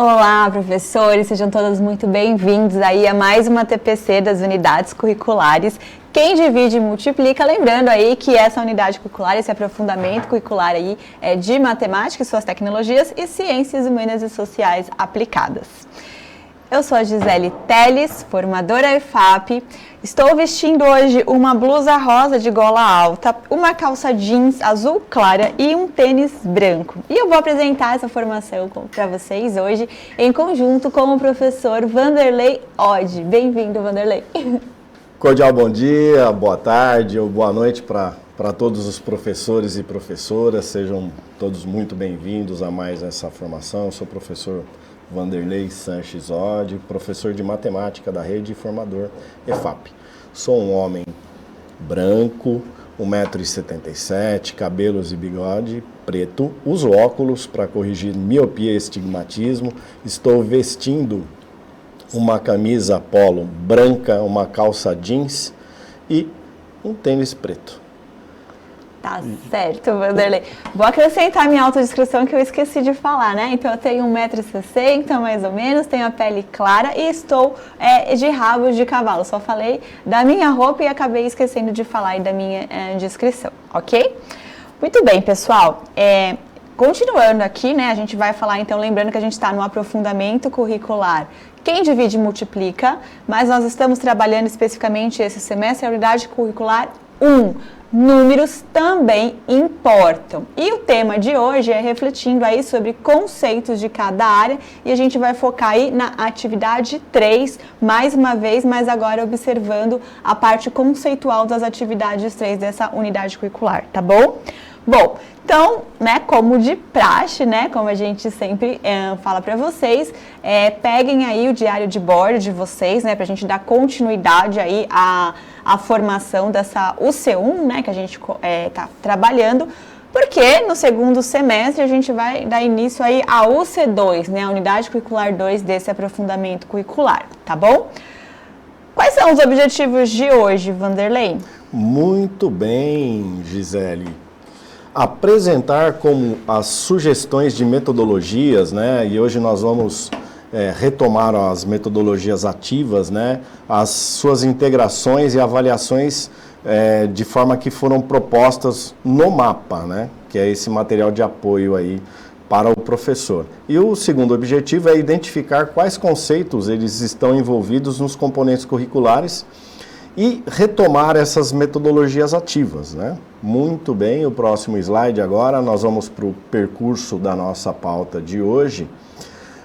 Olá, professores, sejam todos muito bem-vindos aí a mais uma TPC das unidades curriculares. Quem divide multiplica, lembrando aí que essa unidade curricular, esse aprofundamento curricular aí é de matemática e suas tecnologias e ciências humanas e sociais aplicadas. Eu sou a Gisele Teles, formadora EFAP. Estou vestindo hoje uma blusa rosa de gola alta, uma calça jeans azul clara e um tênis branco. E eu vou apresentar essa formação para vocês hoje em conjunto com o professor Vanderlei Oddi. Bem-vindo, Vanderlei. Cordial bom dia, boa tarde ou boa noite para todos os professores e professoras. Sejam todos muito bem-vindos a mais essa formação. Eu sou o professor Vanderlei Sanches Oddi, professor de matemática da rede e formador EFAP. Sou um homem branco, 1,77 m, cabelos e bigode preto, uso óculos para corrigir miopia e estigmatismo, estou vestindo uma camisa polo branca, uma calça jeans e um tênis preto. Tá certo, Vanderlei. Vou acrescentar minha autodescrição que eu esqueci de falar, né? Então eu tenho 1,60 m mais ou menos, tenho a pele clara e estou de rabo de cavalo. Só falei da minha roupa e acabei esquecendo de falar aí da minha descrição, ok? Muito bem, pessoal. Continuando aqui, né? A gente vai falar então, lembrando que a gente está no aprofundamento curricular. Quem divide multiplica, mas nós estamos trabalhando especificamente esse semestre a unidade curricular 1. Números também importam. E o tema de hoje é refletindo aí sobre conceitos de cada área e a gente vai focar aí na atividade 3, mais uma vez, mas agora observando a parte conceitual das atividades 3 dessa unidade curricular, tá bom? Bom, então, né, como de praxe, né, como a gente sempre fala para vocês, peguem aí o diário de bordo de vocês, né, para a gente dar continuidade aí à formação dessa UC1, né, que a gente tá trabalhando, porque no segundo semestre a gente vai dar início aí à UC2, né, a unidade curricular 2 desse aprofundamento curricular, tá bom? Quais são os objetivos de hoje, Vanderlei? Muito bem, Gisele. Apresentar como as sugestões de metodologias, né? E hoje nós vamos retomar as metodologias ativas, né? As suas integrações e avaliações de forma que foram propostas no mapa, né? Que é esse material de apoio aí para o professor. E o segundo objetivo é identificar quais conceitos eles estão envolvidos nos componentes curriculares e retomar essas metodologias ativas, né? Muito bem, o próximo slide agora, nós vamos para o percurso da nossa pauta de hoje,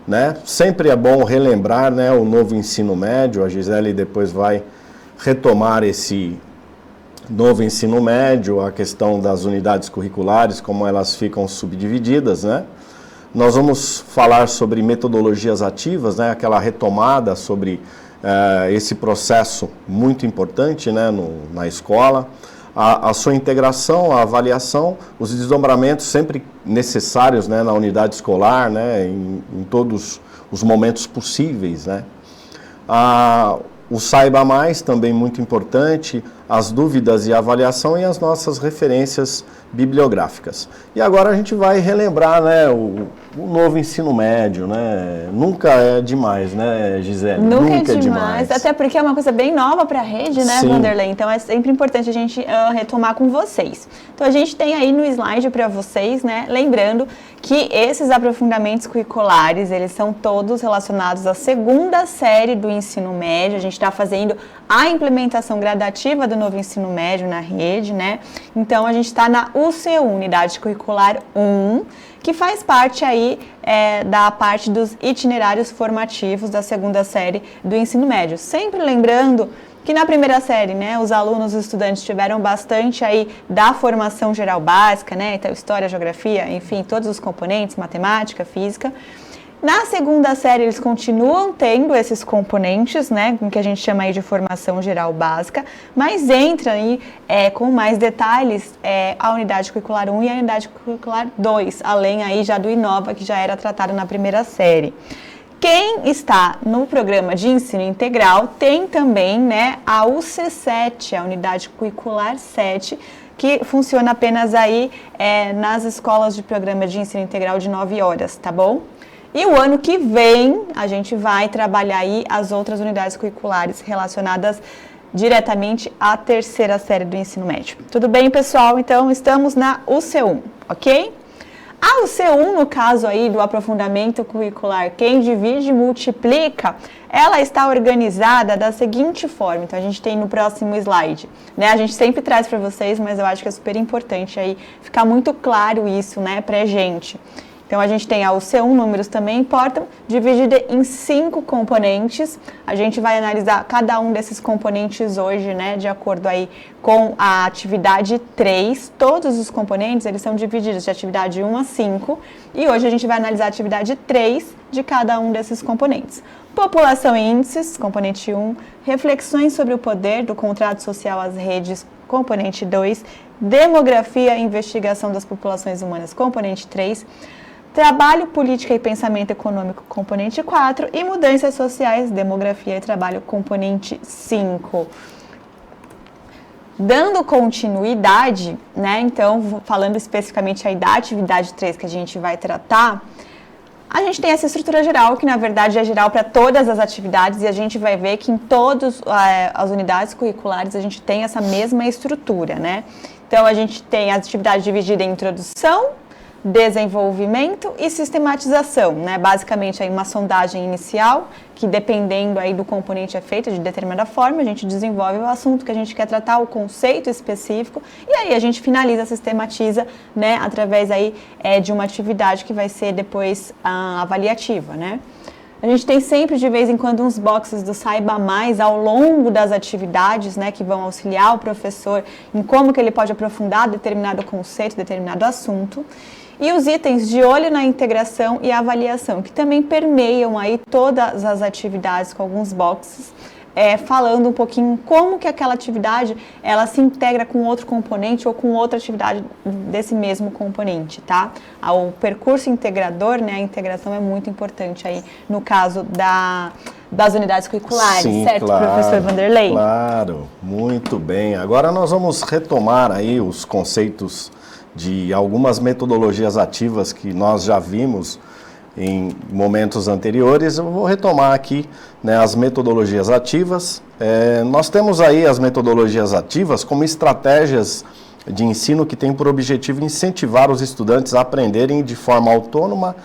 né? Sempre é bom relembrar, né, o novo ensino médio, a Gisele depois vai retomar esse novo ensino médio, a questão das unidades curriculares, como elas ficam subdivididas, né? Nós vamos falar sobre metodologias ativas, né, aquela retomada sobre esse processo muito importante, né, na escola, a sua integração, a avaliação, os desdobramentos sempre necessários, né, na unidade escolar, né, em todos os momentos possíveis, né. O Saiba Mais, também muito importante, as dúvidas e avaliação e as nossas referências bibliográficas. E agora a gente vai relembrar, né, o novo ensino médio, né? Nunca é demais, né, Gisele? Nunca é demais, até porque é uma coisa bem nova para a rede, né, Sim. Vanderlei? Então é sempre importante a gente retomar com vocês. Então a gente tem aí no slide para vocês, né, lembrando que esses aprofundamentos curriculares, eles são todos relacionados à segunda série do ensino médio. A gente está fazendo a implementação gradativa do novo ensino médio na rede, né? Então a gente está na UC1, Unidade Curricular 1, que faz parte aí da parte dos itinerários formativos da segunda série do ensino médio. Sempre lembrando que na primeira série, né, os alunos, os estudantes tiveram bastante aí da formação geral básica, né, então história, geografia, enfim, todos os componentes, matemática, física. Na segunda série, eles continuam tendo esses componentes, né, que a gente chama aí de formação geral básica, mas entra aí com mais detalhes a unidade curricular 1 e a unidade curricular 2, além aí já do Inova, que já era tratado na primeira série. Quem está no programa de ensino integral tem também, né, a UC7, a unidade curricular 7, que funciona apenas aí nas escolas de programa de ensino integral de 9 horas, tá bom? E o ano que vem, a gente vai trabalhar aí as outras unidades curriculares relacionadas diretamente à terceira série do ensino médio. Tudo bem, pessoal? Então, estamos na UC1, ok? A UC1, no caso aí do aprofundamento curricular, quem divide multiplica, ela está organizada da seguinte forma. Então, a gente tem no próximo slide, né? A gente sempre traz para vocês, mas eu acho que é super importante aí ficar muito claro isso, né, pra gente. Então, a gente tem a UC1, números também importam, dividida em 5 componentes. A gente vai analisar cada um desses componentes hoje, né, de acordo aí com a atividade 3. Todos os componentes, eles são divididos de atividade 1 a 5. E hoje a gente vai analisar a atividade 3 de cada um desses componentes. População e índices, componente 1. Reflexões sobre o poder do contrato social às redes, componente 2. Demografia e investigação das populações humanas, componente 3. Trabalho, política e pensamento econômico, componente 4, e mudanças sociais, demografia e trabalho, componente 5. Dando continuidade, né, então, falando especificamente aí da atividade 3 que a gente vai tratar, a gente tem essa estrutura geral, que na verdade é geral para todas as atividades, e a gente vai ver que em todas as unidades curriculares a gente tem essa mesma estrutura, né? Então, a gente tem a atividade dividida em introdução, desenvolvimento e sistematização, né? Basicamente aí uma sondagem inicial, que dependendo aí do componente é feita de determinada forma, a gente desenvolve o assunto que a gente quer tratar, o conceito específico, e aí a gente finaliza, sistematiza, né, através aí de uma atividade que vai ser depois avaliativa, né? A gente tem sempre, de vez em quando, uns boxes do Saiba Mais ao longo das atividades, né, que vão auxiliar o professor em como que ele pode aprofundar determinado conceito, determinado assunto. E os itens de olho na integração e avaliação, que também permeiam aí todas as atividades com alguns boxes, falando um pouquinho como que aquela atividade ela se integra com outro componente ou com outra atividade desse mesmo componente, tá? O percurso integrador, né, a integração é muito importante aí no caso das unidades curriculares, sim, certo, claro, professor Vanderlei? Claro, muito bem. Agora nós vamos retomar aí os conceitos de algumas metodologias ativas que nós já vimos em momentos anteriores. Eu vou retomar aqui, né, as metodologias ativas. Nós temos aí as metodologias ativas como estratégias de ensino que têm por objetivo incentivar os estudantes a aprenderem de forma autônoma,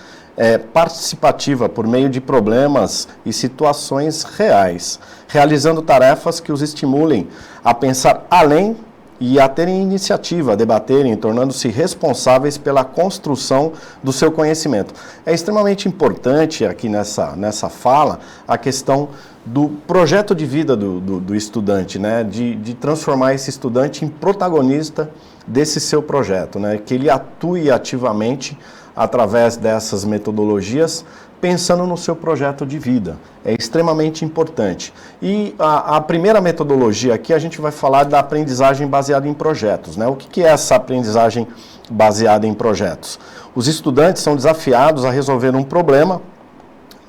participativa, por meio de problemas e situações reais, realizando tarefas que os estimulem a pensar além e a terem iniciativa, a debaterem, tornando-se responsáveis pela construção do seu conhecimento. É extremamente importante aqui nessa fala a questão do projeto de vida do estudante, né? De transformar esse estudante em protagonista desse seu projeto, né? Que ele atue ativamente através dessas metodologias, pensando no seu projeto de vida. É extremamente importante. E a primeira metodologia aqui, a gente vai falar da aprendizagem baseada em projetos, né? O que é essa aprendizagem baseada em projetos? Os estudantes são desafiados a resolver um problema,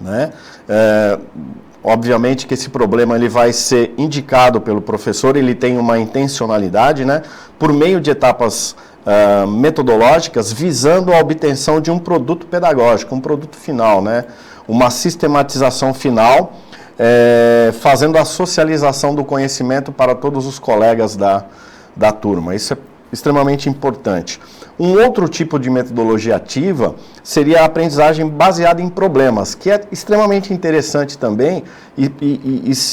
né? Obviamente que esse problema ele vai ser indicado pelo professor, ele tem uma intencionalidade, né? Por meio de etapas metodológicas, visando a obtenção de um produto pedagógico, um produto final, né? Uma sistematização final, fazendo a socialização do conhecimento para todos os colegas da turma. Isso é extremamente importante. Um outro tipo de metodologia ativa seria a aprendizagem baseada em problemas, que é extremamente interessante também e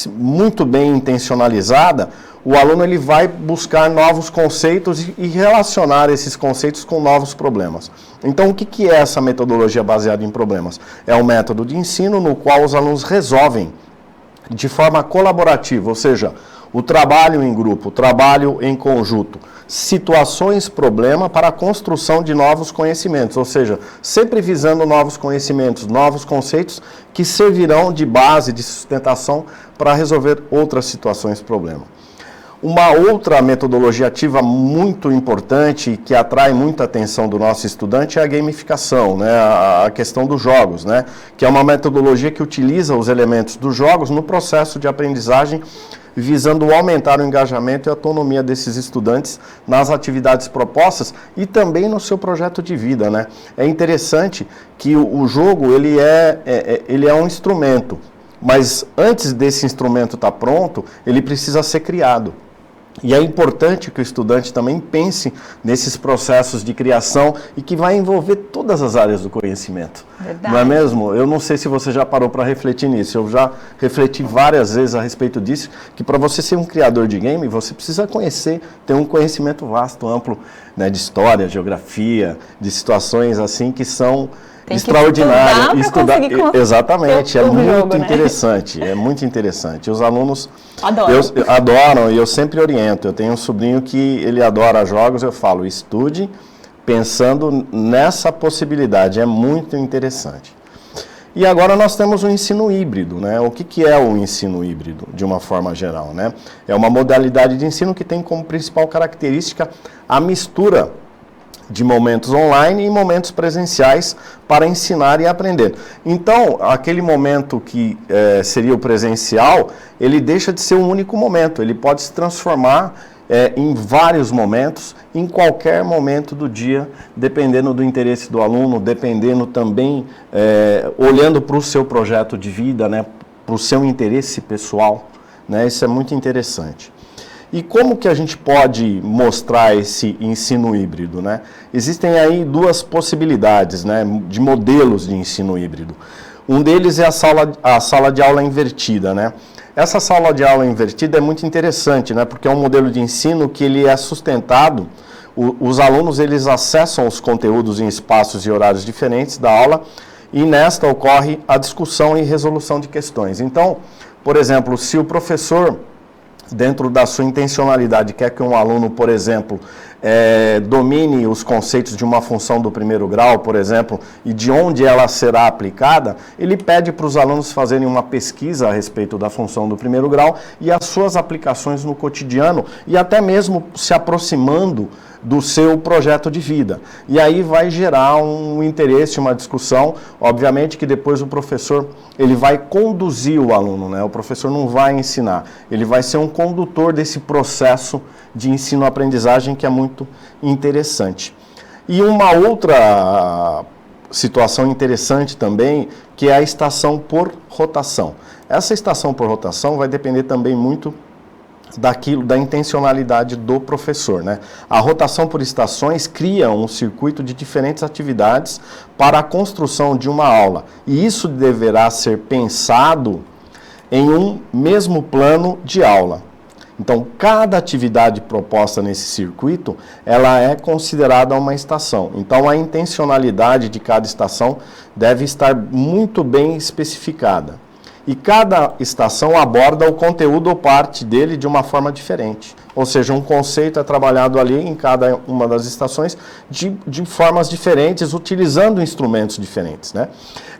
muito bem intencionalizada. O aluno ele vai buscar novos conceitos e relacionar esses conceitos com novos problemas. Então, o que é essa metodologia baseada em problemas? É um método de ensino no qual os alunos resolvem de forma colaborativa, ou seja, o trabalho em grupo, o trabalho em conjunto, situações problema para a construção de novos conhecimentos, ou seja, sempre visando novos conhecimentos, novos conceitos que servirão de base, de sustentação para resolver outras situações problema. Uma outra metodologia ativa muito importante que atrai muita atenção do nosso estudante é a gamificação, né? A questão dos jogos, né? Que é uma metodologia que utiliza os elementos dos jogos no processo de aprendizagem, visando aumentar o engajamento e a autonomia desses estudantes nas atividades propostas e também no seu projeto de vida, né? É interessante que o jogo, ele é um instrumento, mas antes desse instrumento estar pronto, ele precisa ser criado. E é importante que o estudante também pense nesses processos de criação e que vai envolver todas as áreas do conhecimento. Verdade. Não é mesmo? Eu não sei se você já parou para refletir nisso. Eu já refleti várias vezes a respeito disso, que para você ser um criador de game, você precisa conhecer, ter um conhecimento vasto, amplo, né, de história, geografia, de situações assim que são extraordinárias. Exatamente, é muito interessante, é muito interessante. Os alunos adoram e eu sempre oriento. Eu tenho um sobrinho que ele adora jogos, eu falo, estude pensando nessa possibilidade, é muito interessante. E agora nós temos o ensino híbrido, né? O que é o ensino híbrido, de uma forma geral, né? É uma modalidade de ensino que tem como principal característica a mistura de momentos online e momentos presenciais para ensinar e aprender. Então, aquele momento que seria o presencial, ele deixa de ser um único momento, ele pode se transformar em vários momentos, em qualquer momento do dia, dependendo do interesse do aluno, dependendo também, olhando para o seu projeto de vida, né, para o seu interesse pessoal, né, isso é muito interessante. E como que a gente pode mostrar esse ensino híbrido, né? Existem aí duas possibilidades, né, de modelos de ensino híbrido. Um deles é a sala de aula invertida, né? Essa sala de aula invertida é muito interessante, né, porque é um modelo de ensino que ele é sustentado, os alunos eles acessam os conteúdos em espaços e horários diferentes da aula e nesta ocorre a discussão e resolução de questões. Então, por exemplo, se o professor, dentro da sua intencionalidade, quer que um aluno, por exemplo, domine os conceitos de uma função do primeiro grau, por exemplo, e de onde ela será aplicada, ele pede para os alunos fazerem uma pesquisa a respeito da função do primeiro grau e as suas aplicações no cotidiano e até mesmo se aproximando do seu projeto de vida. E aí vai gerar um interesse, uma discussão. Obviamente que depois o professor ele vai conduzir o aluno, né? O professor não vai ensinar, ele vai ser um condutor desse processo de ensino-aprendizagem que é muito interessante. E uma outra situação interessante também, que é a estação por rotação. Essa estação por rotação vai depender também muito da intencionalidade do professor, né? A rotação por estações cria um circuito de diferentes atividades para a construção de uma aula. E isso deverá ser pensado em um mesmo plano de aula. Então, cada atividade proposta nesse circuito, ela é considerada uma estação. Então, a intencionalidade de cada estação deve estar muito bem especificada. E cada estação aborda o conteúdo ou parte dele de uma forma diferente. Ou seja, um conceito é trabalhado ali em cada uma das estações de formas diferentes, utilizando instrumentos diferentes, né?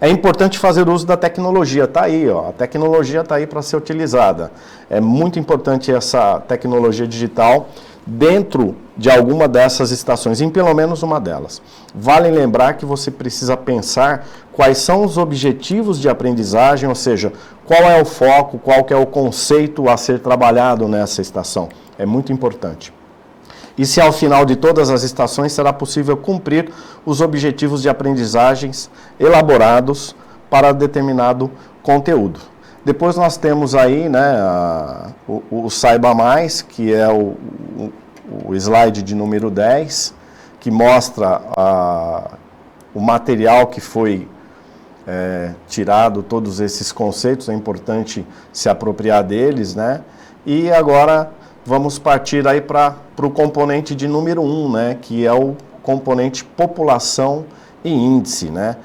É importante fazer uso da tecnologia, está aí, ó, a tecnologia está aí para ser utilizada. É muito importante essa tecnologia digital dentro de alguma dessas estações, em pelo menos uma delas. Vale lembrar que você precisa pensar quais são os objetivos de aprendizagem, ou seja, qual é o foco, qual que é o conceito a ser trabalhado nessa estação. É muito importante. E se ao final de todas as estações será possível cumprir os objetivos de aprendizagens elaborados para determinado conteúdo. Depois nós temos aí, né, o Saiba Mais, que é o slide de número 10, que mostra o material que foi tirado, todos esses conceitos, é importante se apropriar deles, né? E agora vamos partir aí para o componente de número 1, né, que é o componente população e índice, né?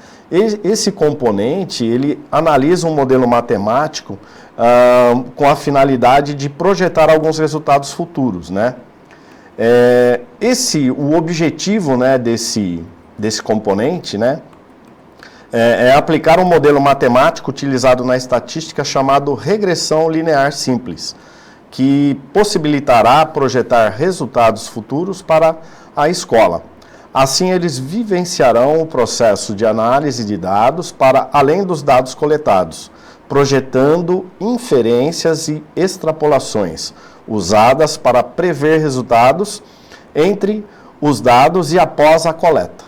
Esse componente, ele analisa um modelo matemático com a finalidade de projetar alguns resultados futuros, né? O objetivo, né, desse componente, né, é aplicar um modelo matemático utilizado na estatística chamado regressão linear simples, que possibilitará projetar resultados futuros para a escola. Assim, eles vivenciarão o processo de análise de dados para além dos dados coletados, projetando inferências e extrapolações, usadas para prever resultados entre os dados e após a coleta.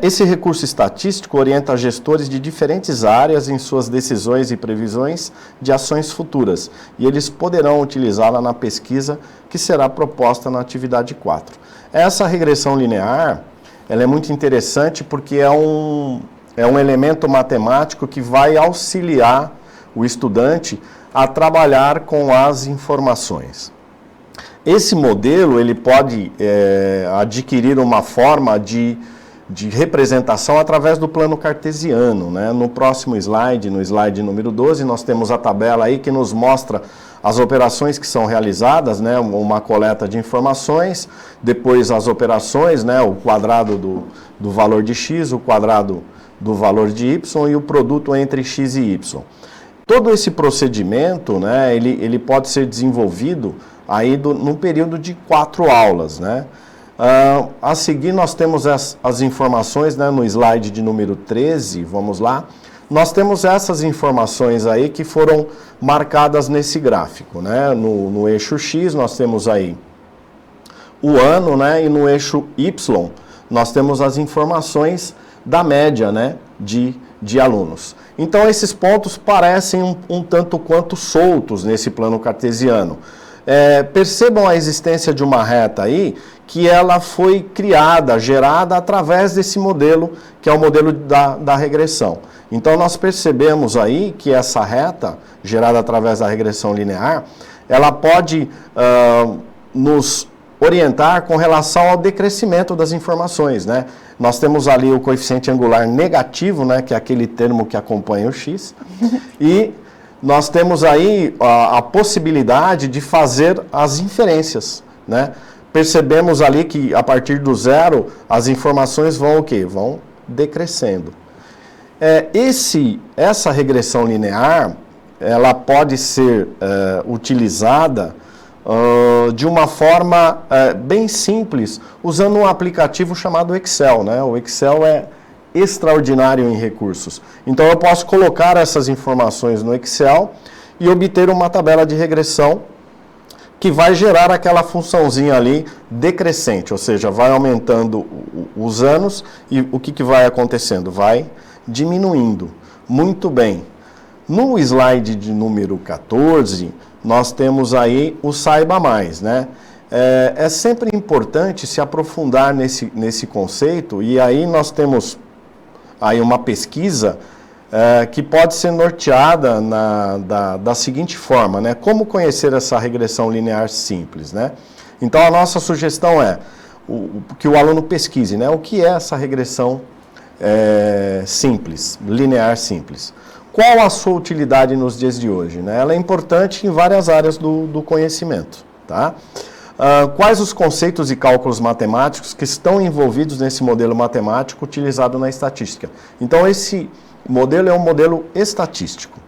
Esse recurso estatístico orienta gestores de diferentes áreas em suas decisões e previsões de ações futuras, e eles poderão utilizá-la na pesquisa que será proposta na atividade 4. Essa regressão linear, ela é muito interessante porque é um elemento matemático que vai auxiliar o estudante a trabalhar com as informações. Esse modelo, ele pode adquirir uma forma de representação através do plano cartesiano, né? No próximo slide, no slide número 12, nós temos a tabela aí que nos mostra as operações que são realizadas, né? Uma coleta de informações, depois as operações, né? O quadrado do valor de x, o quadrado do valor de y e o produto entre x e y. Todo esse procedimento, né? Ele pode ser desenvolvido aí num período de 4 aulas, né? A seguir nós temos as informações, né, no slide de número 13, vamos lá. Nós temos essas informações aí que foram marcadas nesse gráfico, né? No eixo X nós temos aí o ano, né? E no eixo Y nós temos as informações da média, né? De alunos. Então esses pontos parecem um tanto quanto soltos nesse plano cartesiano. Percebam a existência de uma reta aí, que ela foi criada, gerada através desse modelo, que é o modelo da regressão. Então nós percebemos aí que essa reta, gerada através da regressão linear, ela pode nos orientar com relação ao decrescimento das informações, né? Nós temos ali o coeficiente angular negativo, né, que é aquele termo que acompanha o x, e nós temos aí a possibilidade de fazer as inferências, né? Percebemos ali que a partir do zero as informações vão o quê? Vão decrescendo. Essa regressão linear, ela pode ser utilizada de uma forma bem simples, usando um aplicativo chamado Excel, né? O Excel é extraordinário em recursos. Então eu posso colocar essas informações no Excel e obter uma tabela de regressão que vai gerar aquela funçãozinha ali decrescente, ou seja, vai aumentando os anos e o que vai acontecendo? Vai diminuindo. Muito bem. No slide de número 14, nós temos aí o Saiba Mais, né? É sempre importante se aprofundar nesse conceito, e aí nós temos aí uma pesquisa que pode ser norteada da seguinte forma, né? Como conhecer essa regressão linear simples, né? Então a nossa sugestão é que o aluno pesquise, né? O que é essa regressão simples, linear simples? Qual a sua utilidade nos dias de hoje, né? Ela é importante em várias áreas do conhecimento, tá? Quais os conceitos e cálculos matemáticos que estão envolvidos nesse modelo matemático utilizado na estatística? Então, esse modelo é um modelo estatístico.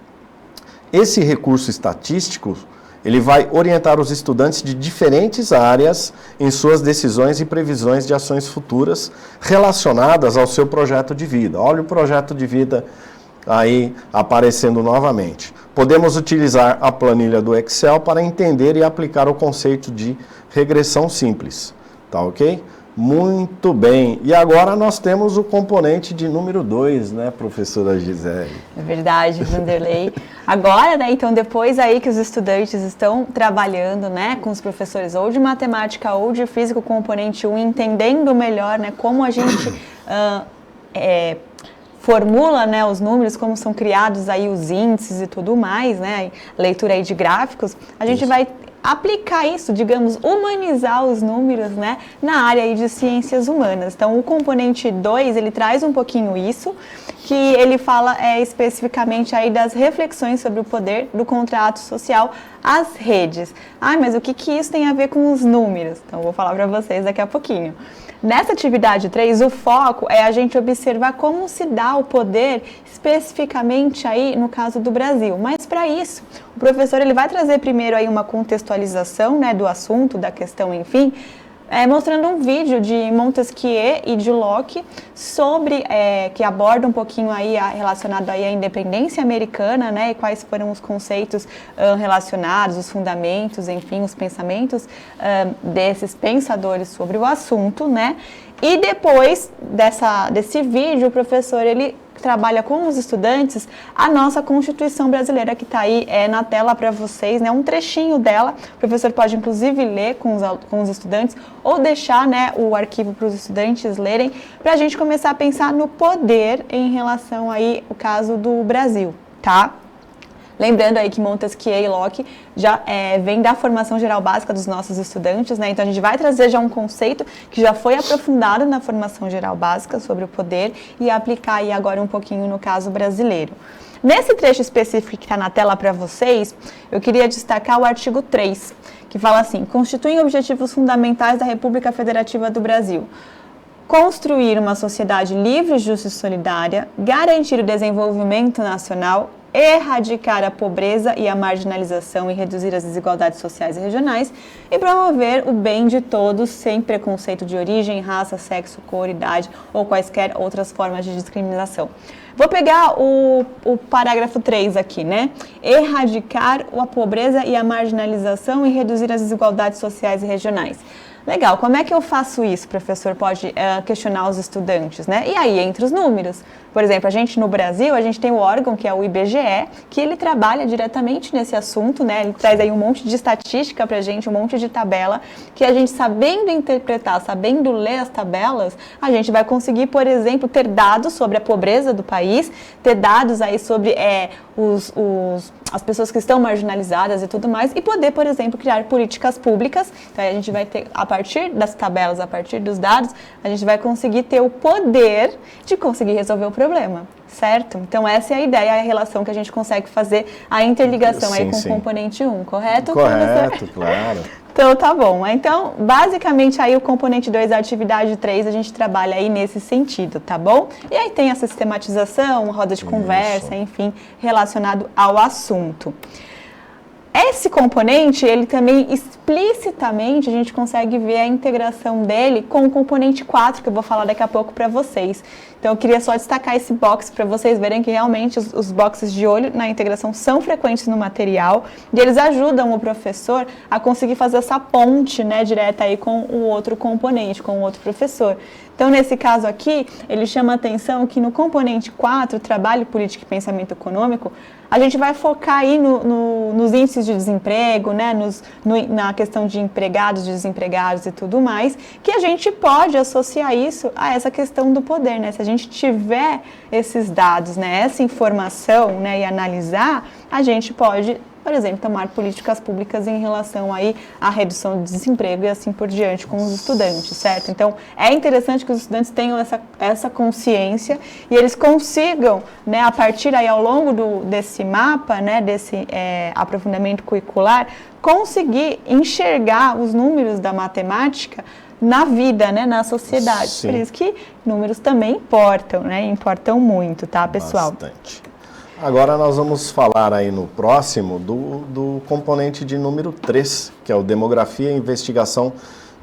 Esse recurso estatístico, ele vai orientar os estudantes de diferentes áreas em suas decisões e previsões de ações futuras relacionadas ao seu projeto de vida. Olha o projeto de vida aí aparecendo novamente. Podemos utilizar a planilha do Excel para entender e aplicar o conceito de regressão simples. Tá ok? Muito bem. E agora nós temos o componente de número 2, né, professora Gisele? É verdade, Vanderlei. Agora, né, então depois aí que os estudantes estão trabalhando, né, com os professores ou de matemática ou de física, componente 1, entendendo melhor, né, como a gente formula, né, os números, como são criados aí os índices e tudo mais, né, leitura aí de gráficos, a gente vai aplicar isso, digamos, humanizar os números, né, na área aí de ciências humanas. Então, o componente 2, ele traz um pouquinho isso, que ele fala especificamente aí das reflexões sobre o poder do contrato social às redes. Mas o que isso tem a ver com os números? Então, eu vou falar para vocês daqui a pouquinho. Nessa atividade 3, o foco é a gente observar como se dá o poder especificamente aí no caso do Brasil. Mas para isso, o professor ele vai trazer primeiro aí uma contextualização, né, do assunto, da questão, enfim, mostrando um vídeo de Montesquieu e de Locke sobre, que aborda um pouquinho aí relacionado aí à independência americana, né, e quais foram os conceitos relacionados, os fundamentos, enfim, os pensamentos desses pensadores sobre o assunto, né, e depois desse vídeo o professor, ele trabalha com os estudantes a nossa Constituição brasileira, que está aí na tela para vocês, né, um trechinho dela. O professor pode inclusive ler com os estudantes ou deixar, né, o arquivo para os estudantes lerem, para a gente começar a pensar no poder em relação aí ao caso do Brasil, tá? Lembrando aí que Montesquieu e Locke já vem da formação geral básica dos nossos estudantes, né? Então a gente vai trazer já um conceito que já foi aprofundado na formação geral básica sobre o poder e aplicar aí agora um pouquinho no caso brasileiro. Nesse trecho específico que está na tela para vocês, eu queria destacar o artigo 3, que fala assim: constituem objetivos fundamentais da República Federativa do Brasil. Construir uma sociedade livre, justa e solidária, garantir o desenvolvimento nacional, erradicar a pobreza e a marginalização e reduzir as desigualdades sociais e regionais e promover o bem de todos sem preconceito de origem, raça, sexo, cor, idade ou quaisquer outras formas de discriminação. Vou pegar o parágrafo 3 aqui, né? Erradicar a pobreza e a marginalização e reduzir as desigualdades sociais e regionais. Legal, como é que eu faço isso? O professor pode questionar os estudantes, né? E aí, entre os números. Por exemplo, a gente no Brasil, a gente tem o órgão que é o IBGE, que ele trabalha diretamente nesse assunto, né? Ele traz aí um monte de estatística pra gente, um monte de tabela, que a gente sabendo interpretar, sabendo ler as tabelas, a gente vai conseguir, por exemplo, ter dados sobre a pobreza do país, ter dados aí sobre as pessoas que estão marginalizadas e tudo mais, e poder, por exemplo, criar políticas públicas. Então, aí a gente vai ter, a partir das tabelas, a partir dos dados, a gente vai conseguir ter o poder de conseguir resolver o problema, certo? Então, essa é a ideia, a relação que a gente consegue fazer, a interligação aí com o componente 1, correto? Correto, claro. Então, tá bom. Então, basicamente, aí o componente 2, a atividade 3, a gente trabalha aí nesse sentido, tá bom? E aí tem a sistematização, roda de conversa, enfim, relacionado ao assunto. Esse componente, ele também explicitamente, a gente consegue ver a integração dele com o componente 4, que eu vou falar daqui a pouco para vocês. Então, eu queria só destacar esse box para vocês verem que realmente os boxes de olho na integração são frequentes no material e eles ajudam o professor a conseguir fazer essa ponte, né, direta aí com o outro componente, com o outro professor. Então, nesse caso aqui, ele chama a atenção que no componente 4, trabalho, política e pensamento econômico, a gente vai focar aí nos índices de desemprego, né, na questão de empregados, de desempregados e tudo mais, que a gente pode associar isso a essa questão do poder, né? Se a gente tiver esses dados, né, essa informação, né, e analisar, a gente pode, por exemplo, tomar políticas públicas em relação aí à redução do desemprego e assim por diante com os estudantes, certo? Então, é interessante que os estudantes tenham essa consciência e eles consigam, né, a partir aí ao longo desse mapa, né, desse aprofundamento curricular, conseguir enxergar os números da matemática na vida, né, na sociedade. Sim. Por isso que números também importam, né, importam muito, tá, pessoal? Bastante. Agora nós vamos falar aí no próximo do componente de número 3, que é o Demografia e Investigação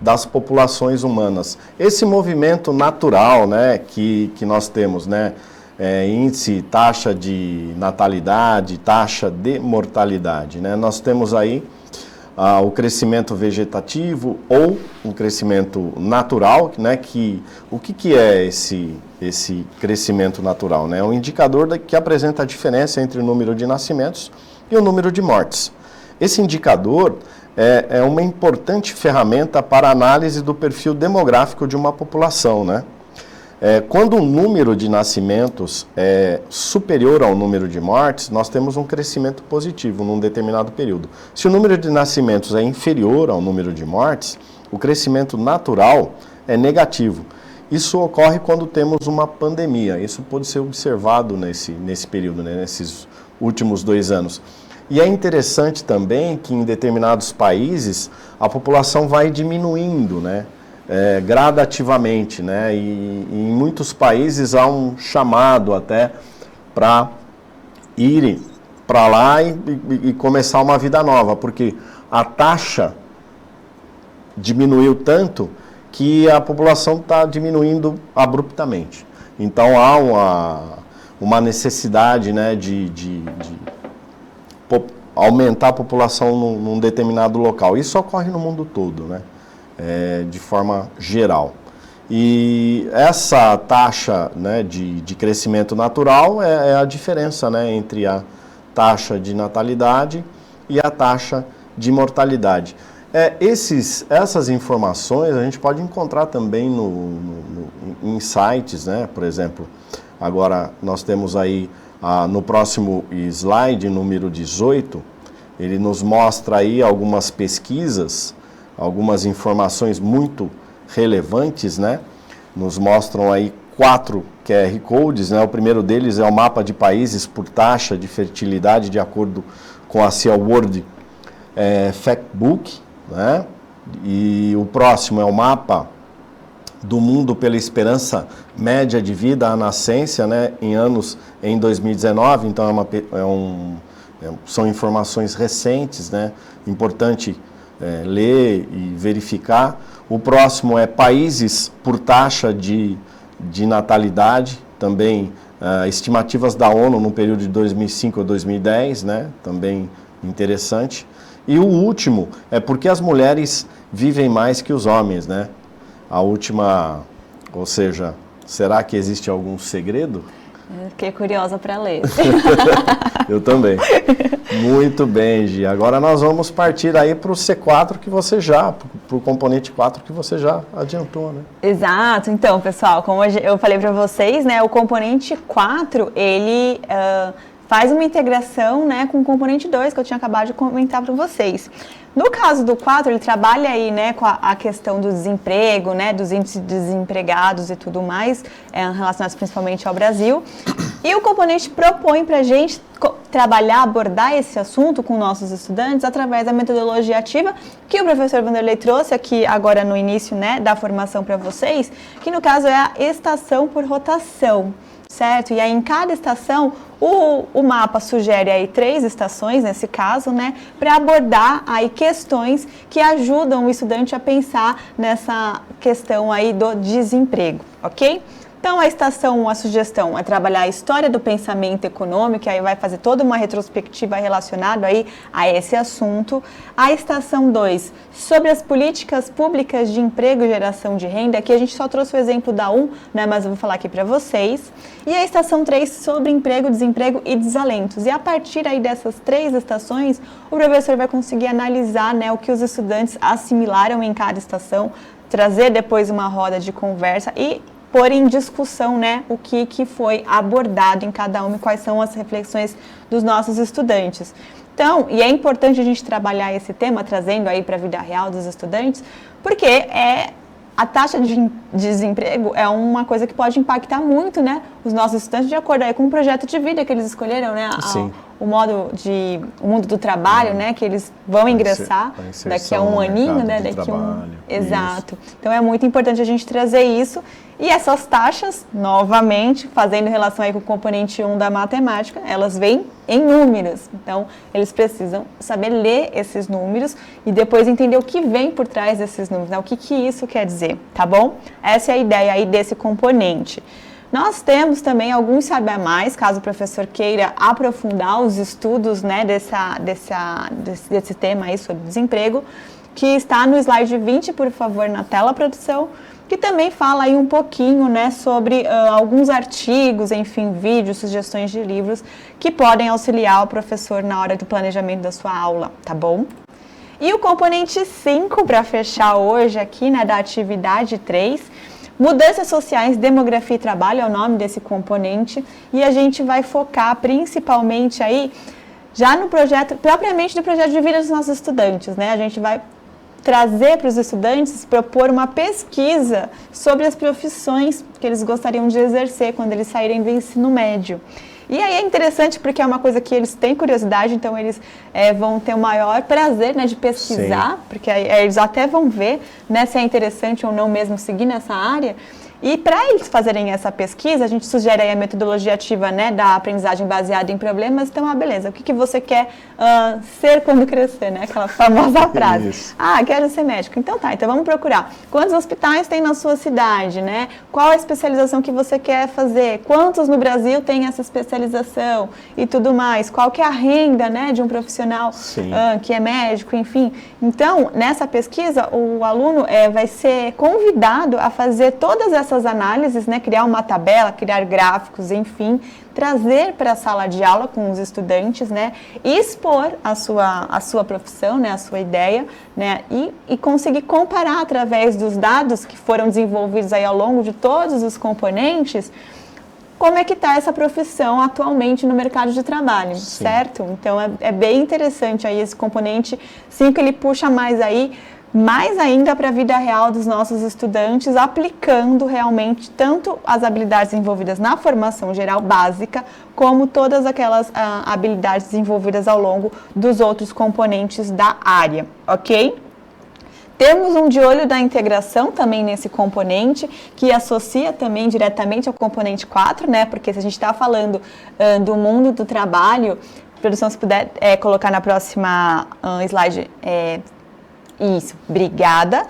das Populações Humanas. Esse movimento natural, né, que nós temos, né, índice, taxa de natalidade, taxa de mortalidade, né, nós temos aí o crescimento vegetativo ou o crescimento natural, né, o que é esse crescimento natural, né? É um indicador que apresenta a diferença entre o número de nascimentos e o número de mortes. Esse indicador é uma importante ferramenta para a análise do perfil demográfico de uma população, né? Quando o número de nascimentos é superior ao número de mortes, nós temos um crescimento positivo num determinado período. Se o número de nascimentos é inferior ao número de mortes, o crescimento natural é negativo. Isso ocorre quando temos uma pandemia. Isso pode ser observado nesse período, né, nesses últimos 2 anos. E é interessante também que em determinados países a população vai diminuindo, né? Gradativamente, né? E em muitos países há um chamado até para irem para lá e começar uma vida nova, porque a taxa diminuiu tanto que a população está diminuindo abruptamente. Então há uma necessidade, né, de aumentar a população num determinado local. Isso ocorre no mundo todo, né, de forma geral. E essa taxa, né, de crescimento natural é a diferença, né, entre a taxa de natalidade e a taxa de mortalidade. Essas informações a gente pode encontrar também em sites, né? Por exemplo, agora nós temos aí no próximo slide, número 18, ele nos mostra aí algumas pesquisas, algumas informações muito relevantes, né? Nos mostram aí 4 QR Codes, né? O primeiro deles é o mapa de países por taxa de fertilidade de acordo com a CIA World Factbook, né? E o próximo é o mapa do mundo pela esperança média de vida à nascência, né? Em anos em 2019, então são informações recentes, né? Importante ler e verificar. O próximo é países por taxa de natalidade, também estimativas da ONU no período de 2005 a 2010, né? Também interessante. E o último é porque as mulheres vivem mais que os homens, né? A última, ou seja, será que existe algum segredo? Eu fiquei curiosa para ler. Eu também. Muito bem, Gi. Agora nós vamos partir aí para o C4 para o componente 4 que você já adiantou, né? Exato. Então, pessoal, como eu falei para vocês, né, o componente 4, ele faz uma integração, né, com o componente 2, que eu tinha acabado de comentar para vocês. No caso do 4, ele trabalha aí, né, com a questão do desemprego, né, dos índices de desempregados e tudo mais, relacionados principalmente ao Brasil. E o componente propõe para a gente trabalhar, abordar esse assunto com nossos estudantes através da metodologia ativa que o professor Vanderlei trouxe aqui agora no início, né, da formação para vocês, que no caso é a estação por rotação. Certo? E aí, em cada estação, o mapa sugere aí 3 estações, nesse caso, né, para abordar aí questões que ajudam o estudante a pensar nessa questão aí do desemprego, ok? Então, a estação 1, a sugestão é trabalhar a história do pensamento econômico, aí vai fazer toda uma retrospectiva relacionada aí a esse assunto. A estação 2, sobre as políticas públicas de emprego e geração de renda, aqui a gente só trouxe o exemplo da 1, né, mas eu vou falar aqui para vocês. E a estação 3, sobre emprego, desemprego e desalentos. E a partir aí dessas 3 estações, o professor vai conseguir analisar, né, o que os estudantes assimilaram em cada estação, trazer depois uma roda de conversa e pôr em discussão, né, o que foi abordado em cada uma e quais são as reflexões dos nossos estudantes. Então, e é importante a gente trabalhar esse tema, trazendo aí para a vida real dos estudantes, porque a taxa de desemprego é uma coisa que pode impactar muito, né, os nossos estudantes de acordo aí com o projeto de vida que eles escolheram, né, o mundo do trabalho, né, que eles vão ingressar daqui a um aninho, né, exato. Então é muito importante a gente trazer isso. E essas taxas, novamente, fazendo relação aí com o componente 1 da matemática, elas vêm em números. Então, eles precisam saber ler esses números e depois entender o que vem por trás desses números, né? O que isso quer dizer, tá bom? Essa é a ideia aí desse componente. Nós temos também alguns saber mais, caso o professor queira aprofundar os estudos, né, desse tema aí sobre desemprego, que está no slide 20, por favor, na tela, produção, que também fala aí um pouquinho, né, sobre alguns artigos, enfim, vídeos, sugestões de livros que podem auxiliar o professor na hora do planejamento da sua aula, tá bom? E o componente 5, para fechar hoje aqui, né, da atividade 3, mudanças sociais, demografia e trabalho é o nome desse componente, e a gente vai focar principalmente aí já no projeto, propriamente do projeto de vida dos nossos estudantes, né? A gente vai trazer para os estudantes, propor uma pesquisa sobre as profissões que eles gostariam de exercer quando eles saírem do ensino médio. E aí é interessante porque é uma coisa que eles têm curiosidade, então eles vão ter o maior prazer, né, de pesquisar, porque aí eles até vão ver, né, se é interessante ou não mesmo seguir nessa área. E para eles fazerem essa pesquisa, a gente sugere aí a metodologia ativa, né, da aprendizagem baseada em problemas. Então, beleza, o que você quer ser quando crescer, né? Aquela famosa frase. Isso. Quero ser médico. Então então vamos procurar. Quantos hospitais tem na sua cidade, né? Qual a especialização que você quer fazer? Quantos no Brasil tem essa especialização e tudo mais? Qual que é a renda, né, de um profissional que é médico, enfim. Então, nessa pesquisa, o aluno vai ser convidado a fazer todas essas análises, né, criar uma tabela, criar gráficos, enfim, trazer para a sala de aula com os estudantes, né, e expor a sua profissão, né, a sua ideia, né, e conseguir comparar através dos dados que foram desenvolvidos aí ao longo de todos os componentes, como é que está essa profissão atualmente no mercado de trabalho, certo? Então, é bem interessante aí esse componente 5, ele puxa mais ainda para a vida real dos nossos estudantes, aplicando realmente tanto as habilidades envolvidas na formação geral básica, como todas aquelas habilidades desenvolvidas ao longo dos outros componentes da área, ok? Temos um de olho da integração também nesse componente, que associa também diretamente ao componente 4, né? Porque se a gente está falando do mundo do trabalho, produção, se puder colocar na próxima slide, isso, obrigada.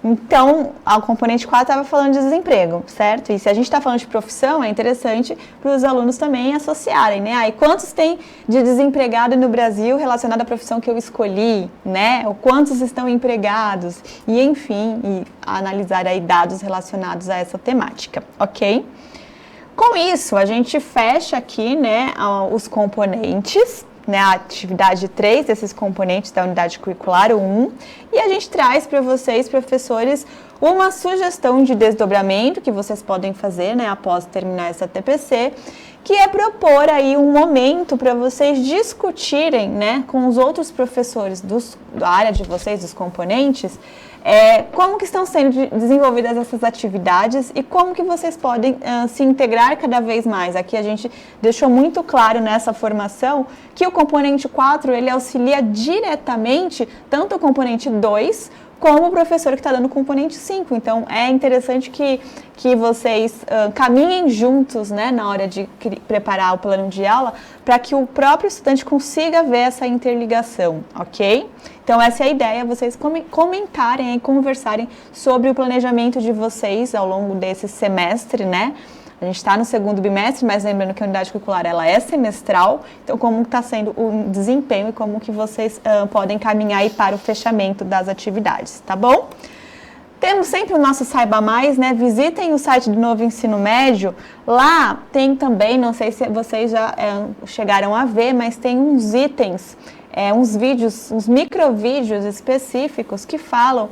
Então, o componente 4 estava falando de desemprego, certo? E se a gente está falando de profissão, é interessante para os alunos também associarem, né? E quantos tem de desempregado no Brasil relacionado à profissão que eu escolhi, né? Ou quantos estão empregados? E, enfim, analisar aí dados relacionados a essa temática, ok? Com isso, a gente fecha aqui, né, os componentes, né, a atividade 3 desses componentes da unidade curricular, o 1, e a gente traz para vocês, professores, uma sugestão de desdobramento que vocês podem fazer, né, após terminar essa TPC, que é propor aí um momento para vocês discutirem, né, com os outros professores da área de vocês, dos componentes, como que estão sendo desenvolvidas essas atividades e como que vocês podem se integrar cada vez mais. Aqui a gente deixou muito claro nessa formação que o componente 4, ele auxilia diretamente tanto o componente 2 como o professor que está dando o componente 5. Então, é interessante que vocês caminhem juntos, né, na hora de preparar o plano de aula, para que o próprio estudante consiga ver essa interligação, ok? Então, essa é a ideia, vocês comentarem e conversarem sobre o planejamento de vocês ao longo desse semestre, né? A gente está no segundo bimestre, mas lembrando que a unidade curricular ela é semestral, então como está sendo o desempenho e como que vocês podem caminhar aí para o fechamento das atividades, tá bom? Temos sempre o nosso Saiba Mais, né? Visitem o site do Novo Ensino Médio, lá tem também, não sei se vocês já chegaram a ver, mas tem uns itens, uns vídeos, uns microvídeos específicos que falam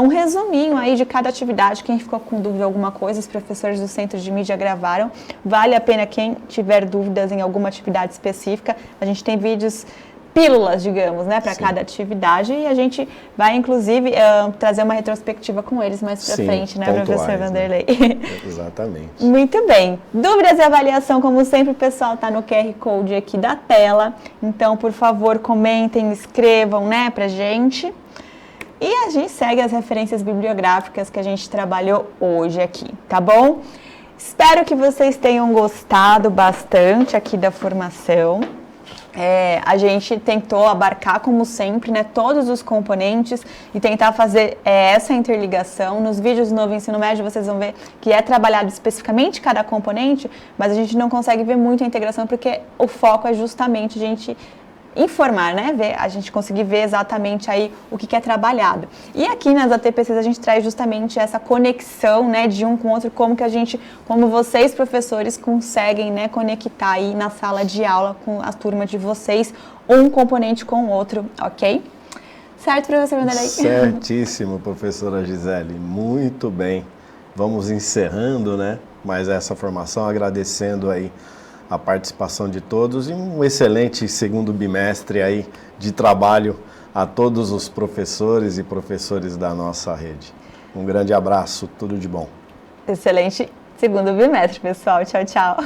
um resuminho aí de cada atividade. Quem ficou com dúvida de alguma coisa, os professores do Centro de Mídia gravaram. Vale a pena quem tiver dúvidas em alguma atividade específica. A gente tem vídeos, pílulas, digamos, né, para cada atividade, e a gente vai, inclusive, trazer uma retrospectiva com eles mais para frente, né, professor Vanderlei? Né? Exatamente. Muito bem. Dúvidas e avaliação, como sempre, o pessoal está no QR Code aqui da tela. Então, por favor, comentem, escrevam, né, pra gente. E a gente segue as referências bibliográficas que a gente trabalhou hoje aqui, tá bom? Espero que vocês tenham gostado bastante aqui da formação. A gente tentou abarcar, como sempre, né, todos os componentes e tentar fazer essa interligação. Nos vídeos do Novo Ensino Médio vocês vão ver que é trabalhado especificamente cada componente, mas a gente não consegue ver muito a integração porque o foco é justamente a gente informar, né? A gente conseguir ver exatamente aí o que é trabalhado. E aqui nas ATPCs a gente traz justamente essa conexão, né, de um com o outro, como vocês, professores, conseguem, né, conectar aí na sala de aula com a turma de vocês, um componente com o outro, ok? Certo, professor Vanderlei? Certíssimo, professora Gisele. Muito bem. Vamos encerrando, né, mais essa formação, agradecendo aí a participação de todos e um excelente segundo bimestre aí de trabalho a todos os professores e professores da nossa rede. Um grande abraço, tudo de bom. Excelente segundo bimestre, pessoal. Tchau, tchau.